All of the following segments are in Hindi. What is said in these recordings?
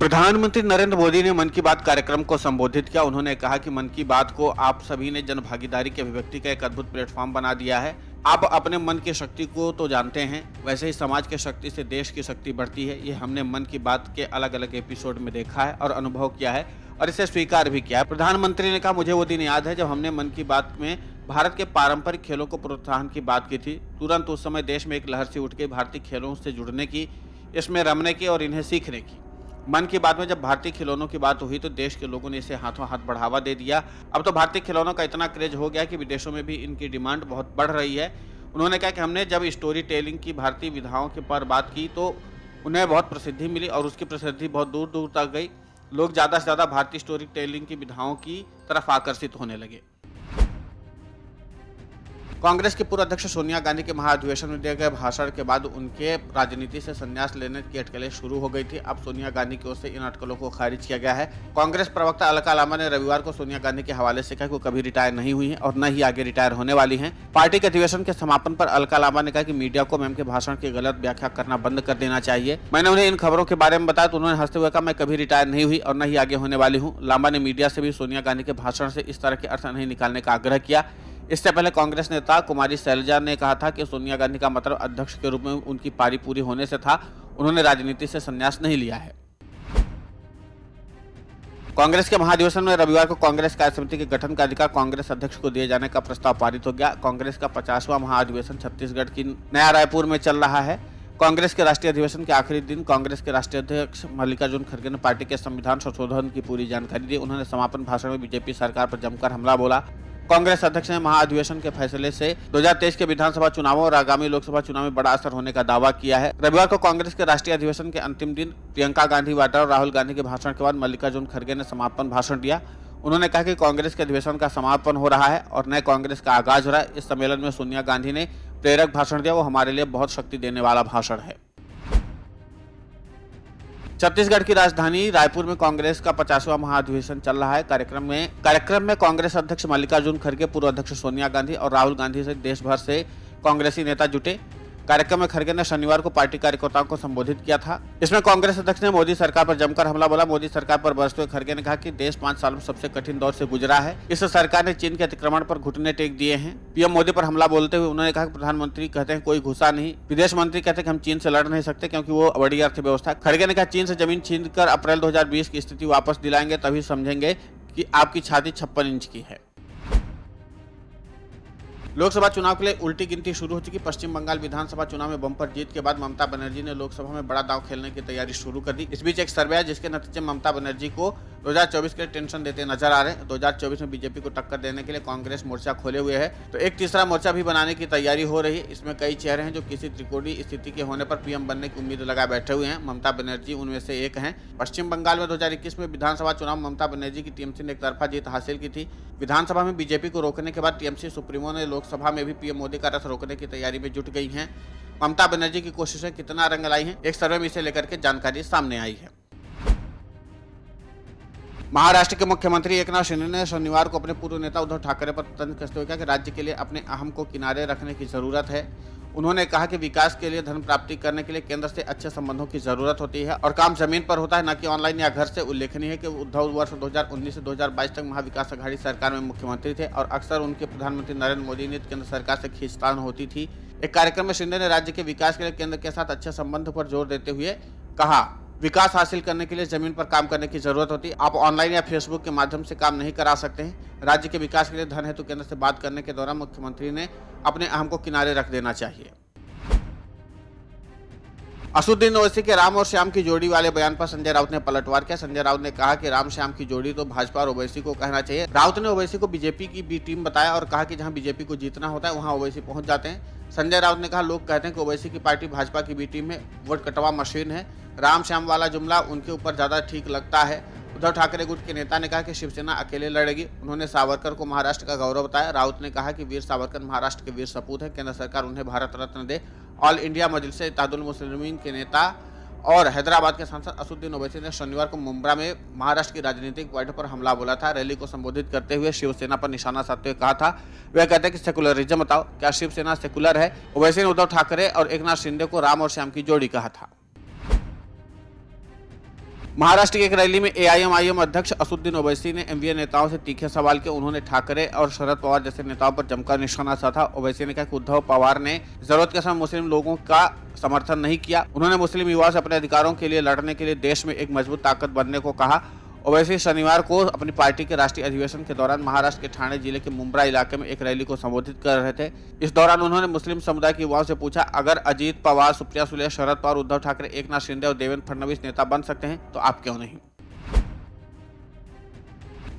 प्रधानमंत्री नरेंद्र मोदी ने मन की बात कार्यक्रम को संबोधित किया। उन्होंने कहा कि मन की बात को आप सभी ने जन भागीदारी की अभिव्यक्ति का एक अद्भुत प्लेटफॉर्म बना दिया है। आप अपने मन की शक्ति को तो जानते हैं, वैसे ही समाज की शक्ति से देश की शक्ति बढ़ती है। ये हमने मन की बात के अलग अलग एपिसोड में देखा है और अनुभव किया है और इसे स्वीकार भी किया है। प्रधानमंत्री ने कहा, मुझे वो दिन याद है जब हमने मन की बात में भारत के पारंपरिक खेलों को प्रोत्साहन की बात की थी। तुरंत उस समय देश में एक लहर सी उठ गई भारतीय खेलों से जुड़ने की, इसमें रमने की और इन्हें सीखने की। मन की बात में जब भारतीय खिलौनों की बात हुई तो देश के लोगों ने इसे हाथों हाथ बढ़ावा दे दिया। अब तो भारतीय खिलौनों का इतना क्रेज हो गया कि विदेशों में भी इनकी डिमांड बहुत बढ़ रही है। उन्होंने कहा कि हमने जब स्टोरी टेलिंग की भारतीय विधाओं के पर बात की तो उन्हें बहुत प्रसिद्धि मिली और उसकी प्रसिद्धि बहुत दूर दूर तक गई। लोग ज़्यादा से ज़्यादा भारतीय स्टोरी टेलिंग की विधाओं की तरफ आकर्षित होने लगे। कांग्रेस की पूर्व अध्यक्ष सोनिया गांधी के महाधिवेशन में दिए गए भाषण के बाद उनके राजनीति से संन्यास लेने की अटकलें शुरू हो गई थी। अब सोनिया गांधी की ओर से इन अटकलों को खारिज किया गया है। कांग्रेस प्रवक्ता अलका लांबा ने रविवार को सोनिया गांधी के हवाले से कहा कि वो कभी रिटायर नहीं हुई हैं और न ही आगे रिटायर होने वाली हैं। पार्टी के अधिवेशन के समापन पर अलका लांबा ने कहा कि मीडिया को मैम के भाषण की गलत व्याख्या करना बंद कर देना चाहिए। मैंने उन्हें इन खबरों के बारे में बताया तो उन्होंने हंसते हुए कहा, मैं कभी रिटायर नहीं हुई और न ही आगे होने वाली हूँ। लांबा ने मीडिया से भी सोनिया गांधी के भाषण से इस तरह के अर्थ नहीं निकालने का आग्रह किया। इससे पहले कांग्रेस नेता कुमारी शैलजा ने कहा था कि सोनिया गांधी का मतलब अध्यक्ष के रूप में उनकी पारी पूरी होने से था। उन्होंने राजनीति से संन्यास नहीं लिया है। कांग्रेस के महाधिवेशन में रविवार को कांग्रेस कार्य समिति के गठन का अधिकार कांग्रेस अध्यक्ष को दिए जाने का प्रस्ताव पारित हो गया। कांग्रेस का 50वां महाधिवेशन छत्तीसगढ़ की नया रायपुर में चल रहा है। कांग्रेस के राष्ट्रीय अधिवेशन के आखिरी दिन कांग्रेस के राष्ट्रीय अध्यक्ष मल्लिकार्जुन खड़गे ने पार्टी के संविधान संशोधन की पूरी जानकारी दी। उन्होंने समापन भाषण में बीजेपी सरकार पर जमकर हमला बोला। कांग्रेस अध्यक्ष ने महाधिवेशन के फैसले से 2023 के विधानसभा चुनावों और आगामी लोकसभा चुनाव में बड़ा असर होने का दावा किया है। रविवार को कांग्रेस के राष्ट्रीय अधिवेशन के अंतिम दिन प्रियंका गांधी वाड्रा और राहुल गांधी के भाषण के बाद मल्लिकार्जुन खड़गे ने समापन भाषण दिया। उन्होंने कहा कि कांग्रेस के अधिवेशन का समापन हो रहा है और नए कांग्रेस का आगाज हो रहा है। इस सम्मेलन में सोनिया गांधी ने प्रेरक भाषण दिया। वो हमारे लिए बहुत शक्ति देने वाला भाषण है। छत्तीसगढ़ की राजधानी रायपुर में कांग्रेस का 50वां महाधिवेशन चल रहा है। कार्यक्रम में कांग्रेस अध्यक्ष मल्लिकार्जुन खड़गे, पूर्व अध्यक्ष सोनिया गांधी और राहुल गांधी से देश भर से कांग्रेसी नेता जुटे। कार्यक्रम में खड़गे ने शनिवार को पार्टी कार्यकर्ताओं को संबोधित किया था। इसमें कांग्रेस अध्यक्ष ने मोदी सरकार पर जमकर हमला बोला। मोदी सरकार पर बरसते हुए खड़गे ने कहा कि देश 5 साल में सबसे कठिन दौर से गुजरा है। इस सरकार ने चीन के अतिक्रमण पर घुटने टेक दिए हैं। पीएम मोदी पर हमला बोलते हुए उन्होंने कहा कि प्रधानमंत्री कहते हैं कोई घुसा नहीं, विदेश मंत्री कहते हैं कि हम चीन से लड़ नहीं सकते क्योंकि वो बड़ी अर्थव्यवस्था। खड़गे ने कहा, चीन से जमीन छीन कर अप्रैल 2020 की स्थिति वापस दिलाएंगे, तभी समझेंगे कि आपकी छाती 56 इंच की है। लोकसभा चुनाव के लिए उल्टी गिनती शुरू हो चुकी। पश्चिम बंगाल विधानसभा चुनाव में बम्पर जीत के बाद ममता बनर्जी ने लोकसभा में बड़ा दांव खेलने की तैयारी शुरू कर दी। इस बीच एक सर्वे है जिसके नतीजे ममता बनर्जी को 2024 के लिए टेंशन देते नजर आ रहे हैं। 2024 में बीजेपी को टक्कर देने के लिए कांग्रेस मोर्चा खोले हुए है तो एक तीसरा मोर्चा भी बनाने की तैयारी हो रही है। इसमें कई चेहरे हैं जो किसी त्रिकोणीय स्थिति के होने पर पीएम बनने की उम्मीद लगा बैठे हुए हैं। ममता बनर्जी उनमें से एक हैं। पश्चिम बंगाल में 2021 में विधानसभा चुनाव ममता बनर्जी की टीएमसी ने एक तरफा जीत हासिल की थी। विधानसभा में बीजेपी को रोकने के बाद टीएमसी सुप्रीमो ने लोकसभा में भी पीएम मोदी का रथ रोकने की तैयारी में जुट गई हैं। ममता बनर्जी की कोशिशें कितना रंग लाई हैं, एक सर्वे में इसे लेकर के जानकारी सामने आई है। महाराष्ट्र के मुख्यमंत्री एकनाथ शिंदे ने शनिवार को अपने पूर्व नेता उद्धव ठाकरे पर तंज कसते हुए कहा कि राज्य के लिए अपने अहम को किनारे रखने की जरूरत है। उन्होंने कहा कि विकास के लिए धन प्राप्ति करने के लिए केंद्र से अच्छे संबंधों की जरूरत होती है और काम जमीन पर होता है, न कि ऑनलाइन या घर से। उल्लेखनीय है कि उद्धव वर्ष 2019 से 2022 तक महाविकास अघाड़ी सरकार में मुख्यमंत्री थे और अक्सर उनके प्रधानमंत्री नरेंद्र मोदी ने केंद्र सरकार से खींचतान होती थी। एक कार्यक्रम में शिंदे ने राज्य के विकास के लिए केंद्र के साथ अच्छे संबंध पर जोर देते हुए कहा, विकास हासिल करने के लिए जमीन पर काम करने की जरूरत होती है। आप ऑनलाइन या फेसबुक के माध्यम से काम नहीं करा सकते हैं। राज्य के विकास के लिए धन हेतु केंद्र से बात करने के दौरान मुख्यमंत्री ने अपने अहम को किनारे रख देना चाहिए। असदुद्दीन ओवैसी के राम और श्याम की जोड़ी वाले बयान पर संजय राउत ने पलटवार किया। संजय राउत ने कहा कि राम श्याम की जोड़ी तो भाजपा और ओवैसी को कहना चाहिए। राउत ने ओवैसी को बीजेपी की बी टीम बताया और कहा कि जहां बीजेपी को जीतना होता है वहां ओवैसी पहुंच जाते हैं। संजय राउत ने कहा, लोग कहते हैं कि ओवैसी की पार्टी भाजपा की बी टीम है, वोट कटवा मशीन है। राम श्याम वाला जुमला उनके ऊपर ज्यादा ठीक लगता है। उद्धव ठाकरे गुट के नेता ने कहा कि शिवसेना अकेले लड़ेगी। उन्होंने सावरकर को महाराष्ट्र का गौरव बताया। राउत ने कहा कि वीर सावरकर महाराष्ट्र के वीर सपूत है। केंद्र सरकार उन्हें भारत रत्न दे। ऑल इंडिया मजलिस इत्तेहादुल मुस्लिमीन के नेता और हैदराबाद के सांसद असदुद्दीन ओवैसी ने शनिवार को मुंब्रा में महाराष्ट्र की राजनीतिक बैठक पर हमला बोला था। रैली को संबोधित करते हुए शिवसेना पर निशाना साधते हुए कहा था, वह कहते हैं कि सेकुलरिज्म बताओ, क्या शिवसेना सेकुलर है? ओवैसी ने उद्धव ठाकरे और एकनाथ शिंदे को राम और श्याम की जोड़ी कहा था। महाराष्ट्र की एक रैली में एआईएमआईएम अध्यक्ष असदुद्दीन ओवैसी ने एमवीए नेताओं से तीखे सवाल किए। उन्होंने ठाकरे और शरद पवार जैसे नेताओं पर जमकर निशाना साधा। ओवैसी ने कहा कि उद्धव पवार ने जरूरत के समय मुस्लिम लोगों का समर्थन नहीं किया। उन्होंने मुस्लिम युवाओं से अपने अधिकारों के लिए लड़ने के लिए देश में एक मजबूत ताकत बनने को कहा। ओवैसी शनिवार को अपनी पार्टी के राष्ट्रीय अधिवेशन के दौरान महाराष्ट्र के ठाणे जिले के मुंब्रा इलाके में एक रैली को संबोधित कर रहे थे। इस दौरान उन्होंने मुस्लिम समुदाय के युवाओं से पूछा, अगर अजीत पवार, सुप्रिया सुले, शरद पवार, उद्धव ठाकरे, एकनाथ शिंदे और देवेंद्र फडणवीस नेता बन सकते हैं तो आप क्यों नहीं।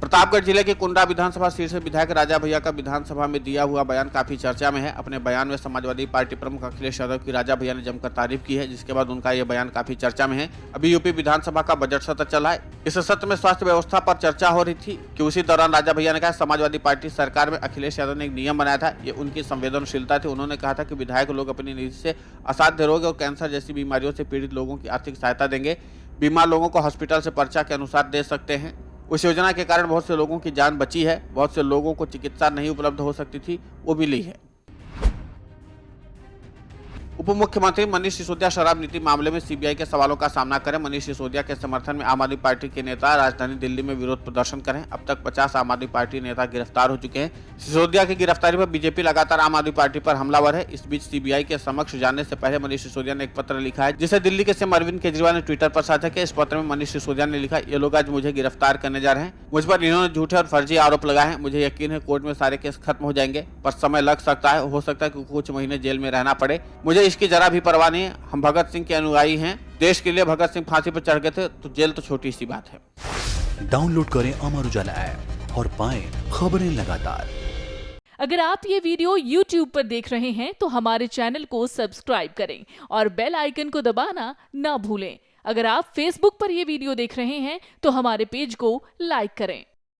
प्रतापगढ़ जिले के कुंडा विधानसभा सीट से विधायक राजा भैया का विधानसभा में दिया हुआ बयान काफी चर्चा में है। अपने बयान में समाजवादी पार्टी प्रमुख अखिलेश यादव की राजा भैया ने जमकर तारीफ की है, जिसके बाद उनका यह बयान काफी चर्चा में है। अभी यूपी विधानसभा का बजट सत्र चला है। इस सत्र में स्वास्थ्य व्यवस्था पर चर्चा हो रही थी कि उसी दौरान राजा भैया ने कहा, समाजवादी पार्टी सरकार में अखिलेश यादव ने एक नियम बनाया था, ये उनकी संवेदनशीलता थी। उन्होंने कहा था कि विधायक लोग अपनी निधि से असाध्य रोग और कैंसर जैसी बीमारियों से पीड़ित लोगों की आर्थिक सहायता देंगे। बीमार लोगों को हॉस्पिटल से पर्चा के अनुसार दे सकते हैं। उस योजना के कारण बहुत से लोगों की जान बची है। बहुत से लोगों को चिकित्सा नहीं उपलब्ध हो सकती थी, वो भी ली है। उप मुख्यमंत्री मनीष सिसोदिया शराब नीति मामले में सीबीआई के सवालों का सामना करें। मनीष सिसोदिया के समर्थन में आम आदमी पार्टी के नेता राजधानी दिल्ली में विरोध प्रदर्शन करें। अब तक 50 आम आदमी पार्टी नेता गिरफ्तार हो चुके हैं। सिसोदिया की गिरफ्तारी पर बीजेपी लगातार आम आदमी पार्टी पर हमलावर है। इस बीच सीबीआई के समक्ष जाने से पहले मनीष सिसोदिया ने एक पत्र लिखा है, जिसे दिल्ली के सीएम अरविंद केजरीवाल ने ट्विटर पर साझा किया। इस पत्र में मनीष सिसोदिया ने लिखा, ये लोग आज मुझे गिरफ्तार करने जा रहे हैं। मुझ पर इन्होंने झूठे और फर्जी आरोप लगाए हैं। मुझे यकीन है कोर्ट में सारे केस खत्म हो जाएंगे, पर समय लग सकता है। हो सकता है कि कुछ महीने जेल में रहना पड़े। मुझे इसकी जरा भी परवाह नहीं है। हम भगत सिंह के अनुयायी हैं। देश के लिए भगत सिंह फांसी पर चढ़ गए थे, तो जेल तो छोटी सी बात है। डाउनलोड करें अमर उजाला ऐप और पाएं खबरें लगातार। अगर आप ये वीडियो YouTube पर देख रहे हैं तो हमारे चैनल को सब्सक्राइब करें और बेल आइकन को दबाना ना भूलें। अगर आप Facebook पर ये वीडियो देख रहे हैं तो हमारे पेज को लाइक करें।